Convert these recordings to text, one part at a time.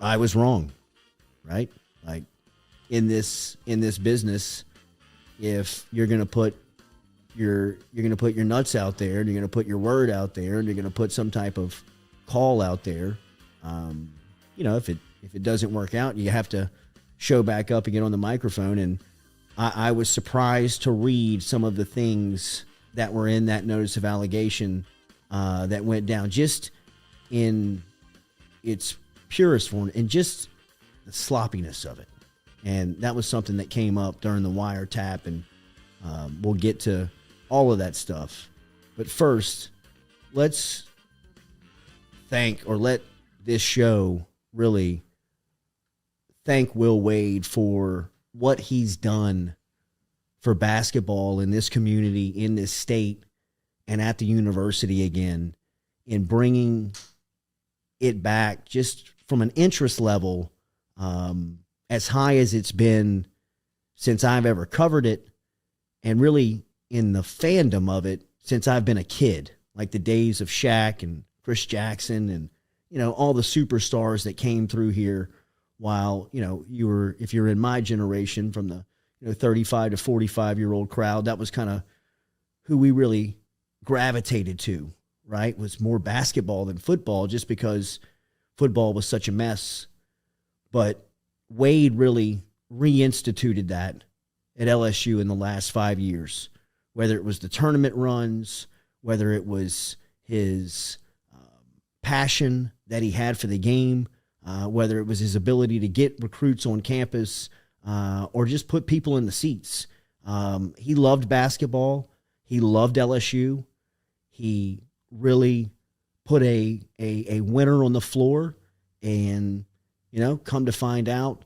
I was wrong, right? Like in this business, if you're going to put your nuts out there, and you're going to put your word out there, and you're going to put some type of call out there, if it doesn't work out, you have to show back up and get on the microphone. And I was surprised to read some of the things that were in that notice of allegation that went down, just in its purest form, and just the sloppiness of it. And that was something that came up during the wiretap, and we'll get to all of that stuff. But first, let's let this show really thank Will Wade for what he's done for basketball in this community, in this state, and at the university again, in bringing it back just from an interest level as high as it's been since I've ever covered it, and really in the fandom of it since I've been a kid, like the days of Shaq and Chris Jackson and, all the superstars that came through here while, if you're in my generation, from the 35 to 45-year-old crowd, that was kind of who we really gravitated to, right? Was more basketball than football, just because football was such a mess. But Wade really reinstituted that at LSU in the last 5 years, whether it was the tournament runs, whether it was his passion that he had for the game, whether it was his ability to get recruits on campus, or just put people in the seats. He loved basketball. He loved LSU. He really put a winner on the floor, and, come to find out,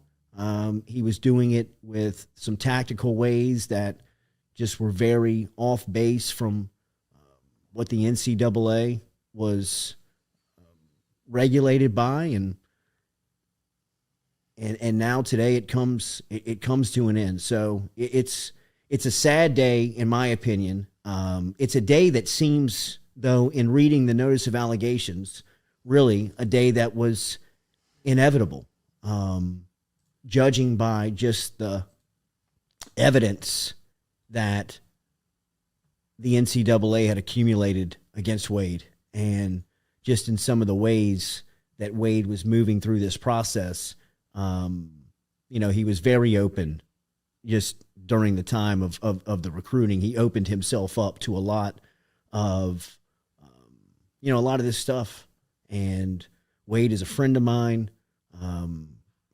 he was doing it with some tactical ways that just were very off base from what the NCAA was regulated by, and now today it comes to an end. So it's a sad day, in my opinion. It's a day that seems, though, in reading the notice of allegations, really a day that was inevitable, judging by just the evidence that the NCAA had accumulated against Wade, and just in some of the ways that Wade was moving through this process. He was very open just during the time of the recruiting. He opened himself up to a lot of, a lot of this stuff. And Wade is a friend of mine.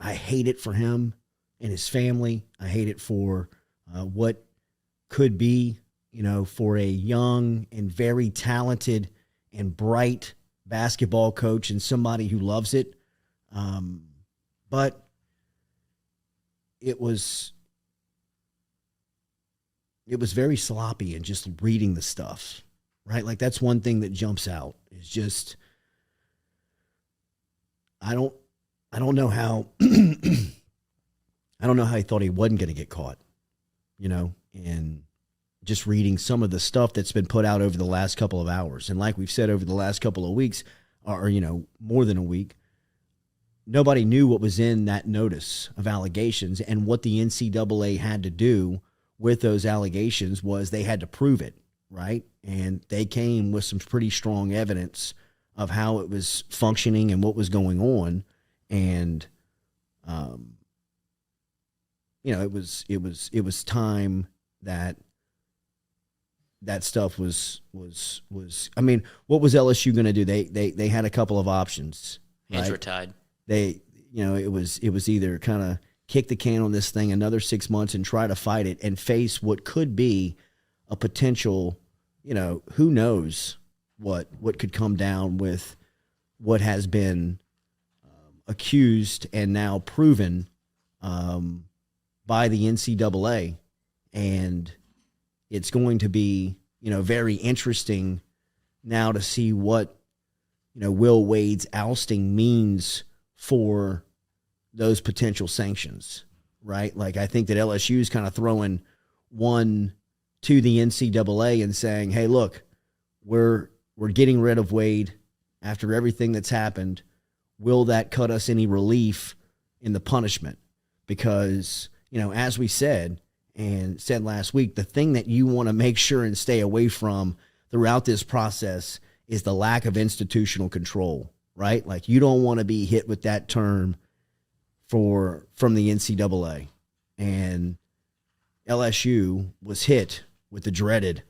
I hate it for him and his family. I hate it for what could be, for a young and very talented and bright basketball coach and somebody who loves it. But it was very sloppy, and just reading the stuff, right? Like, that's one thing that jumps out, is just, I don't know how, I don't know how he thought he wasn't going to get caught, and just reading some of the stuff that's been put out over the last couple of hours. And like we've said, over the last couple of weeks, or, more than a week, nobody knew what was in that notice of allegations, and what the NCAA had to do with those allegations was they had to prove it, right? And they came with some pretty strong evidence of how it was functioning and what was going on. And, it was time that stuff was, I mean, what was LSU going to do? They had a couple of options. Hands right? were tied. It was either kind of kick the can on this thing another 6 months and try to fight it and face what could be a potential, who knows what could come down with what has been accused and now proven by the NCAA. And it's going to be, very interesting now to see what, Will Wade's ousting means for those potential sanctions, right? Like, I think that LSU is kind of throwing one to the NCAA and saying, hey, look, we're getting rid of Wade after everything that's happened. will that cut us any relief in the punishment? Because, as we said last week, the thing that you want to make sure and stay away from throughout this process is the lack of institutional control, right? Like, you don't want to be hit with that term from the NCAA. And LSU was hit with the dreaded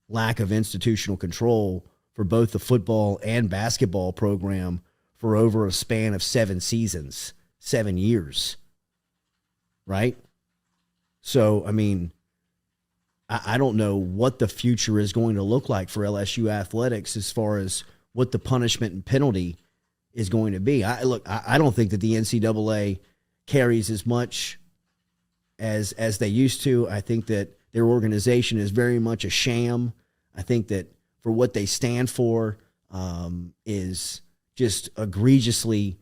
lack of institutional control for both the football and basketball program for over a span of 7 seasons, 7 years, right? So, I mean, I don't know what the future is going to look like for LSU athletics as far as what the punishment and penalty is going to be. I don't think that the NCAA carries as much as they used to. I think that their organization is very much a sham. I think that for what they stand for is just egregiously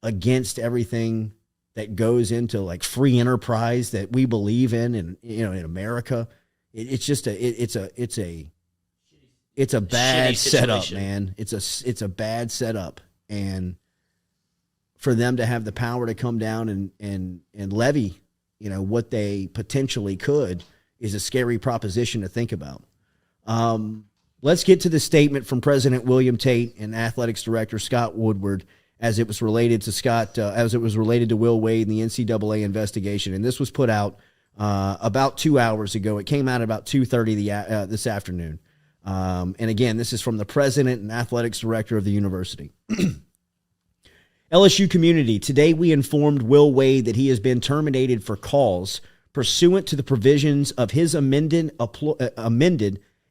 against everything that goes into like free enterprise that we believe in America. It's just it's a bad setup, man. It's a bad setup, and for them to have the power to come down and levy, what they potentially could is a scary proposition to think about. Let's get to the statement from President William Tate and Athletics Director Scott Woodward as it was related to Will Wade and the NCAA investigation. And this was put out about 2 hours ago. It came out about 2:30 this afternoon. And again, this is from the president and athletics director of the university. LSU community, today we informed Will Wade that he has been terminated for cause pursuant to the provisions of his amended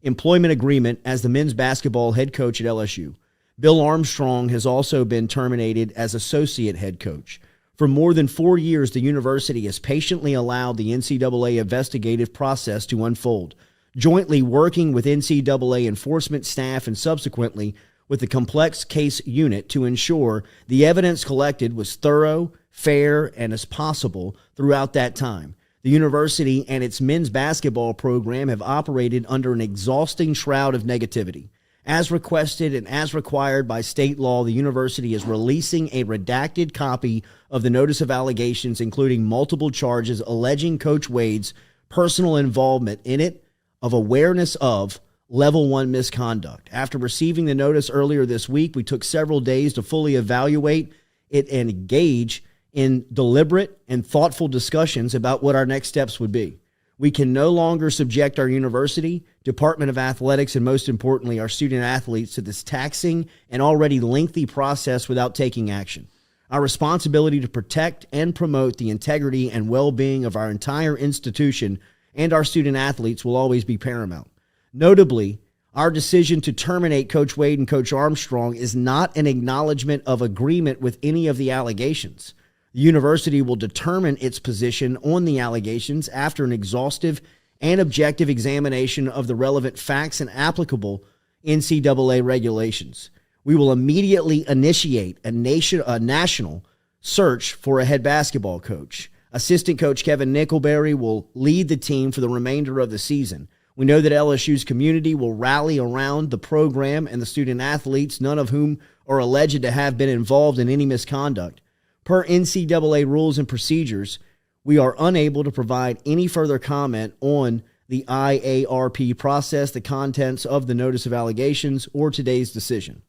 employment agreement as the men's basketball head coach at LSU. Bill Armstrong has also been terminated as associate head coach. For more than 4 years, the university has patiently allowed the NCAA investigative process to unfold, jointly working with NCAA enforcement staff and subsequently with the complex case unit to ensure the evidence collected was thorough, fair, and as possible throughout that time. The university and its men's basketball program have operated under an exhausting shroud of negativity. As requested and as required by state law, the university is releasing a redacted copy of the notice of allegations, including multiple charges alleging Coach Wade's personal involvement in it, of awareness of level 1 misconduct. After receiving the notice earlier this week, we took several days to fully evaluate it and engage in deliberate and thoughtful discussions about what our next steps would be. We can no longer subject our university, Department of Athletics, and most importantly, our student athletes to this taxing and already lengthy process without taking action. Our responsibility to protect and promote the integrity and well-being of our entire institution and our student athletes will always be paramount. Notably, our decision to terminate Coach Wade and Coach Armstrong is not an acknowledgement of agreement with any of the allegations. The university will determine its position on the allegations after an exhaustive and objective examination of the relevant facts and applicable NCAA regulations. We will immediately initiate a national search for a head basketball coach. Assistant coach Kevin Nickelberry will lead the team for the remainder of the season. We know that LSU's community will rally around the program and the student athletes, none of whom are alleged to have been involved in any misconduct. Per NCAA rules and procedures, we are unable to provide any further comment on the IARP process, the contents of the notice of allegations, or today's decision.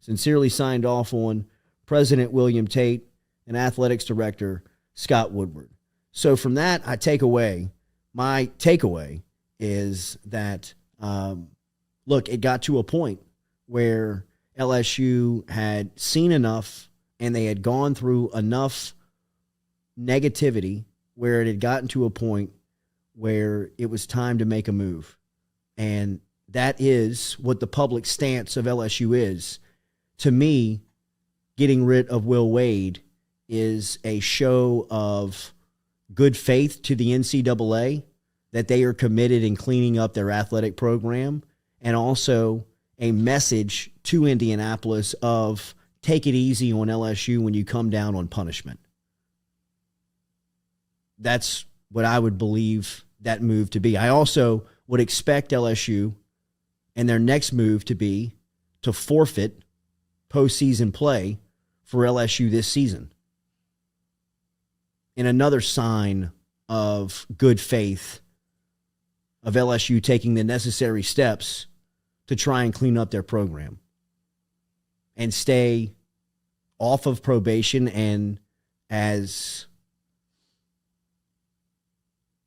Sincerely signed off on President William Tate and Athletics Director Scott Woodward. So from that, my takeaway is that, it got to a point where LSU had seen enough and they had gone through enough negativity where it had gotten to a point where it was time to make a move. And that is what the public stance of LSU is. To me, getting rid of Will Wade is a show of good faith to the NCAA that they are committed in cleaning up their athletic program, and also a message to Indianapolis of take it easy on LSU when you come down on punishment. That's what I would believe that move to be. I also would expect LSU and their next move to be to forfeit postseason play for LSU this season. And another sign of good faith of LSU taking the necessary steps to try and clean up their program and stay off of probation and as,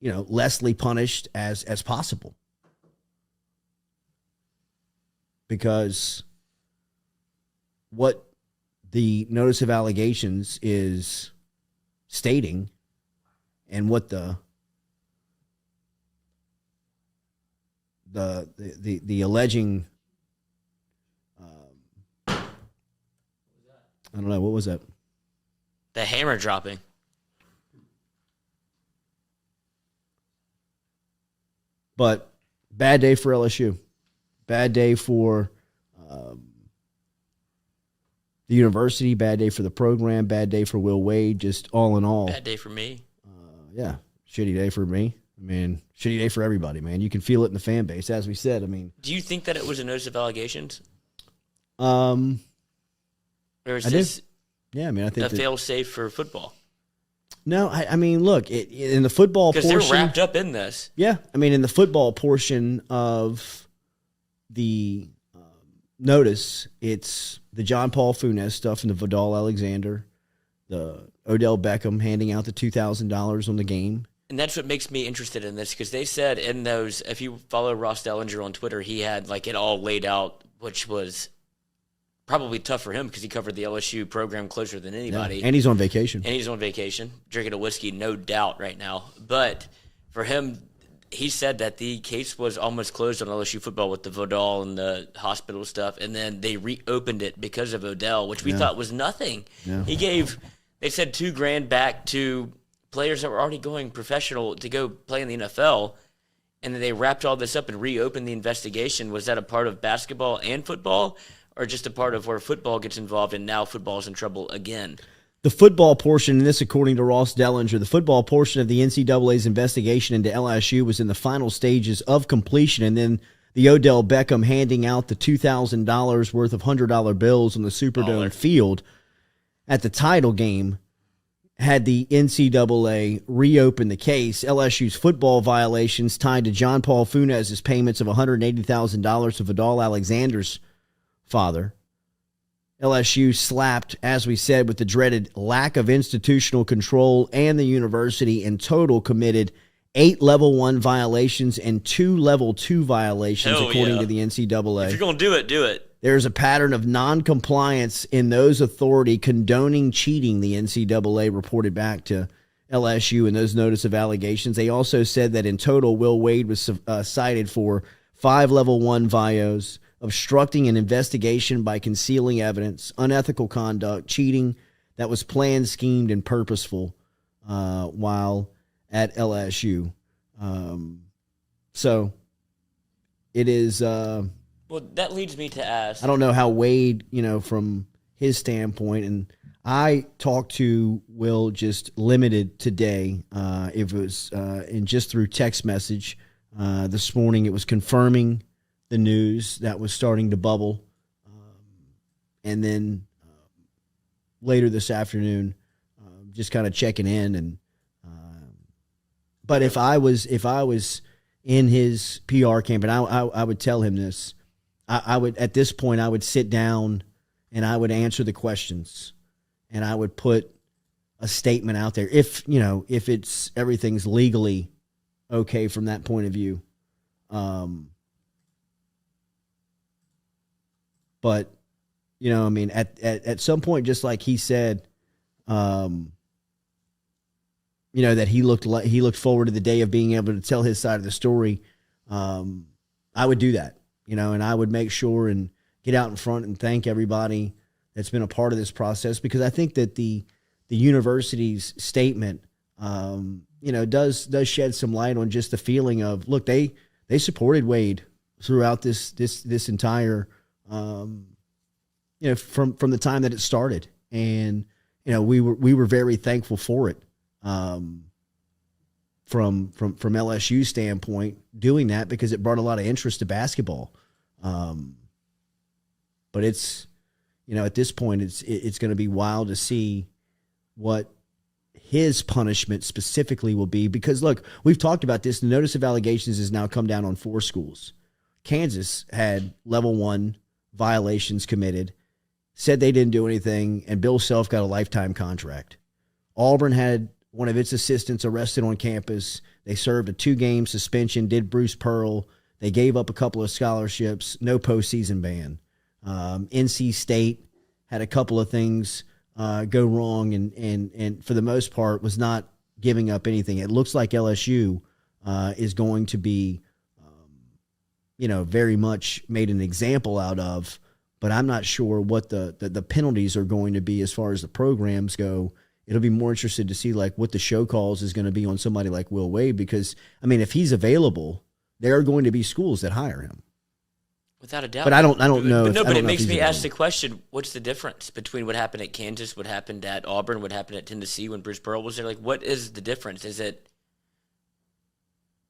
lessly punished as possible. Because what the notice of allegations is stating and what the alleging, I don't know, what was that? The hammer dropping. But bad day for LSU. Bad day for the university. Bad day for the program. Bad day for Will Wade. Just all in all. Bad day for me. Yeah. Shitty day for me. I mean, shitty day for everybody, man. You can feel it in the fan base, as we said. I mean, do you think that it was a notice of allegations? Or is this I think a fail-safe for football? No, I mean, look, in the football portion. Because they're wrapped up in this. Yeah. I mean, in the football portion of the notice, it's the John Paul Funes stuff and the Vidal Alexander, the Odell Beckham handing out the $2,000 on the game. And that's what makes me interested in this, because they said in those, if you follow Ross Dellinger on Twitter, he had it all laid out, which was probably tough for him because he covered the LSU program closer than anybody. Yeah, and he's on vacation. Drinking a whiskey, no doubt, right now. But for him, he said that the case was almost closed on LSU football with the Vidal and the hospital stuff, and then they reopened it because of Odell, which we thought was nothing. Yeah. They said $2,000 back to players that were already going professional to go play in the NFL, and then they wrapped all this up and reopened the investigation. Was that a part of basketball and football, or just a part of where football gets involved and now football is in trouble again? The football portion, and this according to Ross Dellinger, the football portion of the NCAA's investigation into LSU was in the final stages of completion, and then the Odell Beckham handing out the $2,000 worth of $100 bills on the Superdome field at the title game had the NCAA reopen the case. LSU's football violations tied to John Paul Funes' payments of $180,000 to Vidal Alexander's father. LSU slapped, as we said, with the dreaded lack of institutional control, and the university in total committed 8 Level 1 violations and 2 Level 2 violations, according to the NCAA. If you're going to do it, do it. There's a pattern of noncompliance in those authority condoning cheating, the NCAA reported back to LSU in those notice of allegations. They also said that in total, Will Wade was cited for 5 Level 1 vios, obstructing an investigation by concealing evidence, unethical conduct, cheating that was planned, schemed, and purposeful while at LSU. So it is... well, that leads me to ask... I don't know how Wade, from his standpoint, and I talked to Will just limited today. It was and just through text message this morning. It was confirming the news that was starting to bubble. And then later this afternoon, just kind of checking in. And but if I was in his PR camp, and I would tell him this, I would, at this point, I would sit down and I would answer the questions, and I would put a statement out there if it's everything's legally okay from that point of view. But, at some point, just like he said, that he looked forward to the day of being able to tell his side of the story. I would do that, and I would make sure and get out in front and thank everybody that's been a part of this process, because I think that the university's statement, does shed some light on just the feeling of, look, they supported Wade throughout this entire, from the time that it started. And, we were very thankful for it. From LSU's standpoint, doing that, because it brought a lot of interest to basketball. But it's, at this point, it's going to be wild to see what his punishment specifically will be. Because, look, we've talked about this. The notice of allegations has now come down on 4 schools. Kansas had level 1 violations committed, said they didn't do anything, and Bill Self got a lifetime contract. Auburn had one of its assistants arrested on campus. They served a 2-game suspension, did Bruce Pearl. They gave up a couple of scholarships, no postseason ban. NC State had a couple of things go wrong, and for the most part was not giving up anything. It looks like LSU is going to be, very much made an example out of, but I'm not sure what the penalties are going to be as far as the programs go. It'll be more interested to see like what the show calls is going to be on somebody like Will Wade, because I mean, if he's available, there are going to be schools that hire him. Without a doubt. But I don't know. But it makes me ask the question, what's the difference between what happened at Kansas, what happened at Auburn, what happened at Tennessee when Bruce Pearl was there? Like, what is the difference? Is it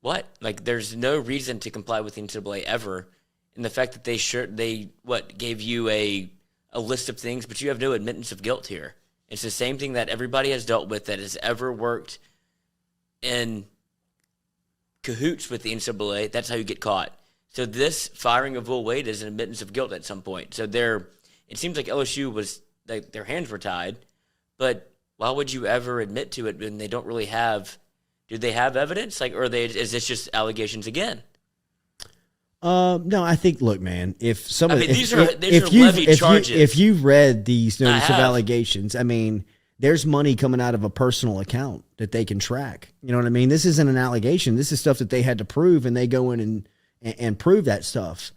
what? Like, there's no reason to comply with the NCAA ever. And the fact that they gave you a list of things, but you have no admittance of guilt here. It's the same thing that everybody has dealt with that has ever worked in cahoots with the NCAA. That's how you get caught. So this firing of Will Wade is an admittance of guilt at some point. So it seems like LSU was like their hands were tied, but why would you ever admit to it when they don't really have? Do they have evidence? Like, is this just allegations again? No, I think. Look, man. If somebody, these are levied charges. If you've read these notice of allegations, I mean, there's money coming out of a personal account that they can track. You know what I mean? This isn't an allegation. This is stuff that they had to prove, and they go in and prove that stuff.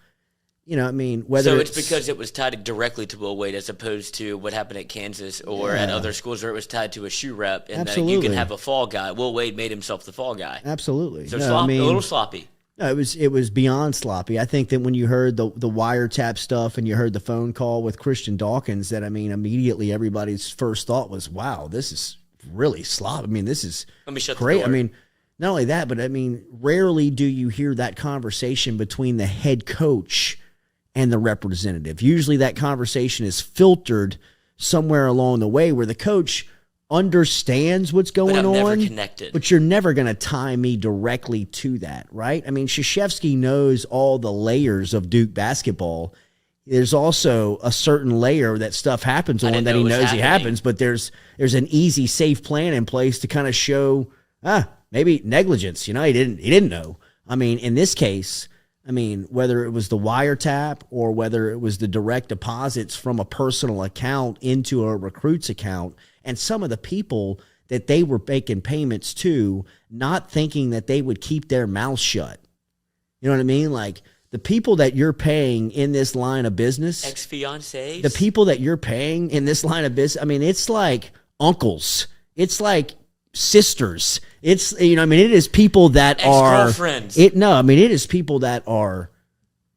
You know, I mean, whether it's because it was tied directly to Will Wade as opposed to what happened at Kansas or at other schools where it was tied to a shoe rep, and that you can have a fall guy. Will Wade made himself the fall guy. Absolutely. So a little sloppy. No, it was beyond sloppy. I think that when you heard the wiretap stuff and you heard the phone call with Christian Dawkins, that, I mean, immediately everybody's first thought was, wow, this is really sloppy. I mean, this is great. I mean, not only that, but I mean, rarely do you hear that conversation between the head coach and the representative. Usually that conversation is filtered somewhere along the way where the coach understands what's going on, never connected. But you're never going to tie me directly to that, right? I mean, Krzyzewski knows all the layers of Duke basketball. There's also a certain layer that stuff happens on that he knows he happens, but there's an easy, safe plan in place to kind of show, maybe negligence. You know, he didn't know. I mean, in this case, I mean, whether it was the wiretap or whether it was the direct deposits from a personal account into a recruit's account, and some of the people that they were making payments to, not thinking that they would keep their mouth shut. You know what I mean? Like, the people that you're paying in this line of business, ex-fiancés, the people that you're paying in this line of business, I mean, it's like uncles. It's like sisters. It's, you know, I mean, it is people that are ex-girlfriends. It is people that are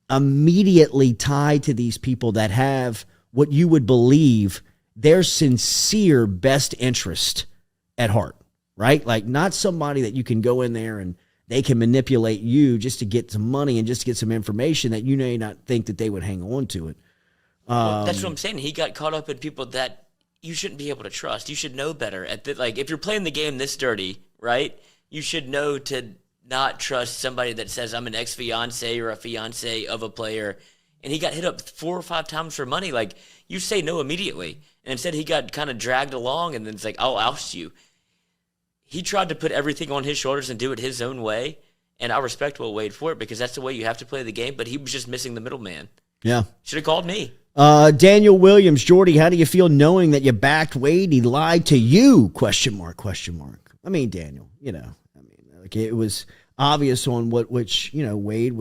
immediately tied to these people that have what you would believe their sincere best interest at heart, right? Like, not somebody that you can go in there and they can manipulate you just to get some money and just to get some information that you may not think that they would hang on to it. Well, that's what I'm saying. He got caught up in people that you shouldn't be able to trust. You should know better. Like, if you're playing the game this dirty, right, you should know to not trust somebody that says, I'm an ex-fiancé or a fiancé of a player, and he got hit up 4 or 5 times for money. Like, you say no immediately. And instead he got kind of dragged along, and then it's like, I'll oust you. He tried to put everything on his shoulders and do it his own way, and I respect Will Wade for it because that's the way you have to play the game, but he was just missing the middleman. Yeah. Should have called me. Daniel Williams, Jordy, how do you feel knowing that you backed Wade? He lied to you? Question mark. I mean, Daniel, you know, like, it was obvious on which, you know, Wade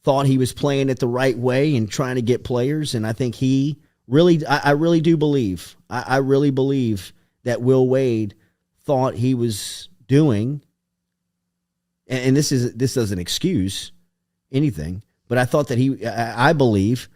thought he was playing it the right way and trying to get players. And I think I really do believe, I really believe that Will Wade thought he was doing, and this doesn't excuse anything, but I thought that I believe